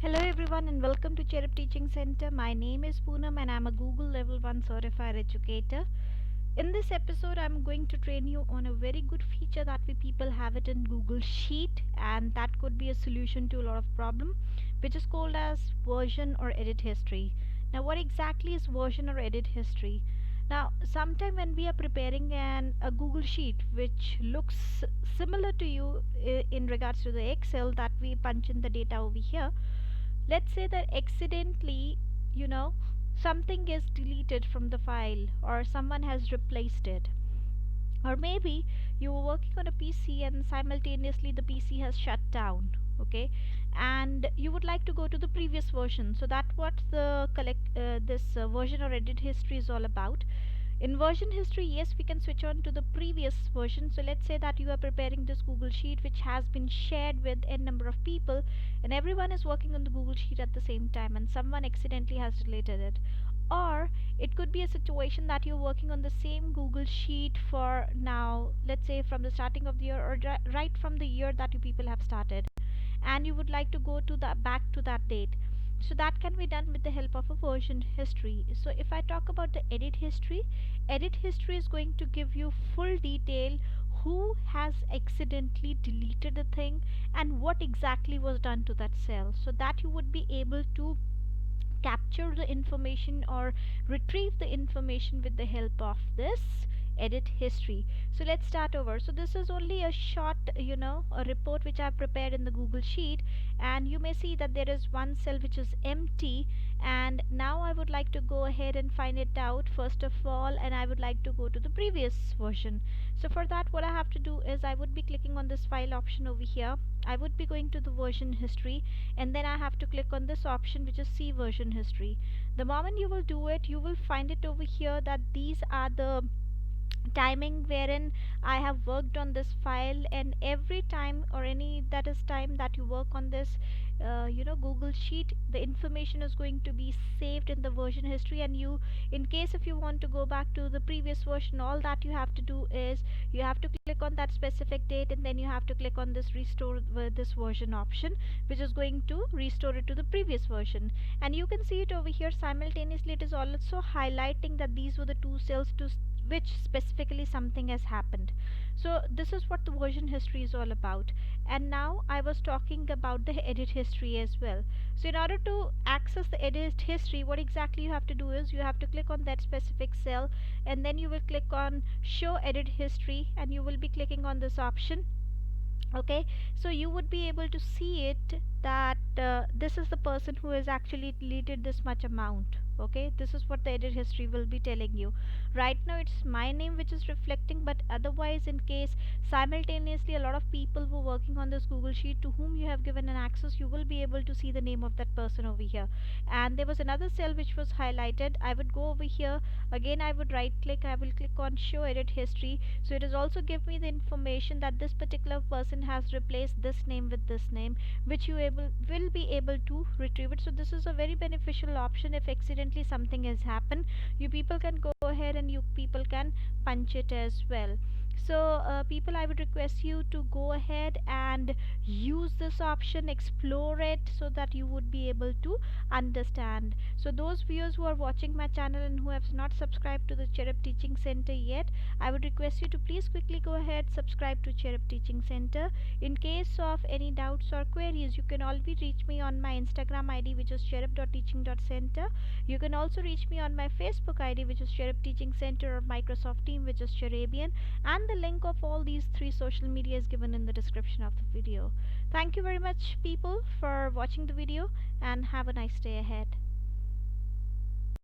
Hello everyone and welcome to Cherub Teaching Center. My name is Poonam and I'm a Google Level 1 certified educator. In this episode, I'm going to train you on a very good feature that we people have it in Google Sheet, and that could be a solution to a lot of problem, which is called as version or edit history. Now, what exactly is version or edit history? Now, sometime when we are preparing a Google Sheet which looks similar to you in regards to the Excel that we punch in the data over here, let's say that accidentally, you know, something is deleted from the file or someone has replaced it, or maybe you were working on a PC and simultaneously the PC has shut down. Okay, and you would like to go to the previous version. So that what the this version or edit history is all about. In version history, yes, we can switch on to the previous version. So let's say that you are preparing this Google Sheet which has been shared with n number of people, and everyone is working on the Google Sheet at the same time and someone accidentally has deleted it. Or it could be a situation that you're working on the same Google Sheet for now, let's say from the starting of the year, or right from the year that you people have started, and you would like to go to the back to that date. So that can be done with the help of a version history. So if I talk about the edit history is going to give you full detail who has accidentally deleted the thing and what exactly was done to that cell, so that you would be able to capture the information or retrieve the information with the help of this edit history. So let's start over. So this is only a short, a report which I've prepared in the Google Sheet, and you may see that there is one cell which is empty, and now I would like to go ahead and find it out first of all, and I would like to go to the previous version. So for that, what I have to do is I would be clicking on this file option over here. I would be going to the version history, and then I have to click on this option which is see version history. The moment you will do it, you will find it over here that these are the timing wherein I have worked on this file, and every time or any that is time that you work on this Google Sheet, the information is going to be saved in the version history. And you, in case if you want to go back to the previous version, all that you have to do is you have to click on that specific date, and then you have to click on this restore this version option, which is going to restore it to the previous version. And you can see it over here simultaneously. It is also highlighting that these were the two cells to which specifically something has happened. So this is what the version history is all about. And now I was talking about the edit history as well. So in order to access the edit history, what exactly you have to do is you have to click on that specific cell, and then you will click on show edit history, and you will be clicking on this option. Okay, so you would be able to see it that this is the person who has actually deleted this much amount. Okay, this is what the edit history will be telling you. Right now it's my name which is reflecting, but otherwise, in case simultaneously a lot of people were working on this Google Sheet to whom you have given an access, you will be able to see the name of that person over here. And there was another cell which was highlighted. I would go over here again, I would right click, I will click on show edit history. So it is also give me the information that this particular person has replaced this name with this name, which you will be able to retrieve it. So this is a very beneficial option. If accidentally something has happened, you people can go ahead and you people can punch it as well. So people, I would request you to go ahead and use this option, explore it, so that you would be able to understand. So those viewers who are watching my channel and who have not subscribed to the Cherub Teaching Center yet, I would request you to please quickly go ahead, subscribe to Cherub Teaching Center. In case of any doubts or queries, you can always reach me on my Instagram ID, which is cherub.teaching.center. You can also reach me on my Facebook ID, which is Cherub Teaching Center, or Microsoft Team, which is Cherubian, and the link of all these three social media is given in the description of the video. Thank you very much people for watching the video, and have a nice day ahead.